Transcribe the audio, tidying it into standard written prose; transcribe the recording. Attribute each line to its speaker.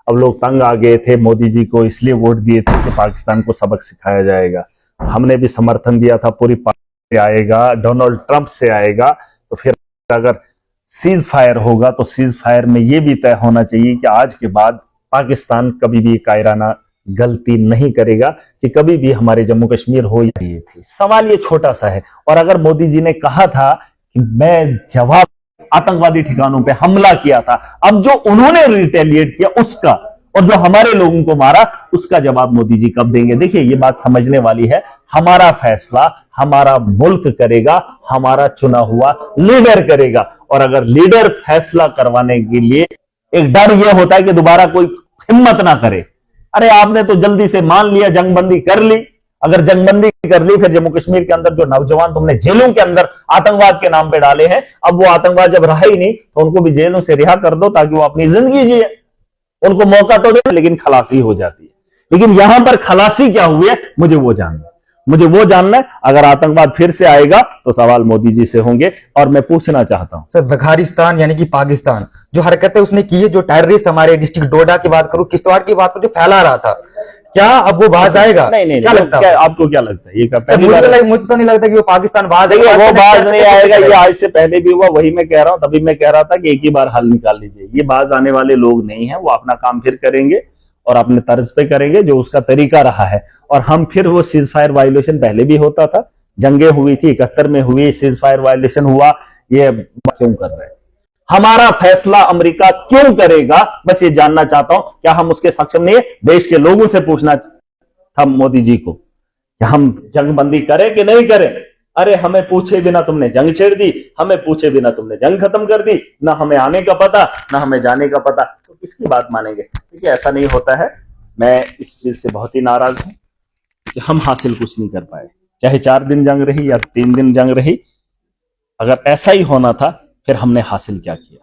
Speaker 1: अब लोग तंग आ गए थे, मोदी जी को इसलिए वोट दिए थे कि पाकिस्तान को सबक सिखाया जाएगा। हमने भी समर्थन दिया था, पूरी पार्टी से आएगा, डोनाल्ड ट्रंप से आएगा। तो फिर अगर सीज फायर होगा तो सीज फायर में यह भी तय होना चाहिए कि आज के बाद पाकिस्तान कभी भी कायराना गलती नहीं करेगा कि कभी भी हमारे जम्मू कश्मीर हो या ये थी। सवाल ये छोटा सा है। और अगर मोदी जी ने कहा था कि मैं जवाब आतंकवादी ठिकानों पे हमला किया था, अब जो उन्होंने रिटेलिएट किया उसका, और जो हमारे लोगों को मारा उसका जवाब मोदी जी कब देंगे? देखिए ये बात समझने वाली है। हमारा फैसला हमारा मुल्क करेगा, हमारा चुना हुआ लीडर करेगा। और अगर लीडर फैसला करवाने के लिए एक डर यह होता है कि दोबारा कोई हिम्मत ना करे, अरे आपने तो जल्दी से मान लिया, जंगबंदी कर ली। अगर जंगबंदी कर ली, फिर जम्मू कश्मीर के अंदर जो नौजवान तुमने जेलों के अंदर आतंकवाद के नाम पे डाले हैं, अब वो आतंकवाद जब रहा ही नहीं तो उनको भी जेलों से रिहा कर दो ताकि वो अपनी जिंदगी जिए। उनको मौका तो दे, लेकिन खलासी हो जाती है। लेकिन यहां पर खलासी क्या हुई है, मुझे वो जानना है। अगर आतंकवाद फिर से आएगा तो सवाल मोदी जी से होंगे। और मैं पूछना चाहता हूं
Speaker 2: सर, वखारिस्तान यानी कि पाकिस्तान जो हरकतें उसने की है, जो टेररिस्ट हमारे डिस्ट्रिक्ट डोडा की बात करूं, किश्तवाड़ की बात करूं, जो फैला रहा था, क्या अब वो बाज आएगा?
Speaker 1: नहीं,
Speaker 2: क्या लगता है
Speaker 1: आपको क्या लगता है? ये
Speaker 2: मुझे तो नहीं लगता कि वो पाकिस्तान बाज
Speaker 1: देखिए वो बाज नहीं आएगा। ये आज से पहले भी हुआ, वही मैं कह रहा हूं। तभी मैं कह रहा था कि एक ही बार हल निकाल लीजिए। ये बाज आने वाले लोग नहीं है, वो अपना काम फिर करेंगे और अपने तर्ज पे करेंगे जो उसका तरीका रहा है। और हम फिर वो सीज फायर वायलेशन पहले भी होता था, जंगे हुई थी, 71 में हुई, सीज फायर वायलेशन हुआ, ये क्यों कर रहे हैं? हमारा फैसला अमेरिका क्यों करेगा, बस ये जानना चाहता हूं। क्या हम उसके सक्षम नहीं है? देश के लोगों से पूछना था मोदी जी को कि हम जंगबंदी करें कि नहीं करें। अरे हमें पूछे बिना तुमने जंग छेड़ दी, हमें पूछे बिना तुमने जंग खत्म कर दी, ना हमें आने का पता ना हमें जाने का पता, तो किसकी बात मानेंगे? देखिए ऐसा नहीं होता है। मैं इस चीज से बहुत ही नाराज हूं कि हम हासिल कुछ नहीं कर पाए, चाहे 4 दिन जंग रही या 3 दिन जंग रही। अगर ऐसा ही होना था फिर हमने हासिल क्या किया?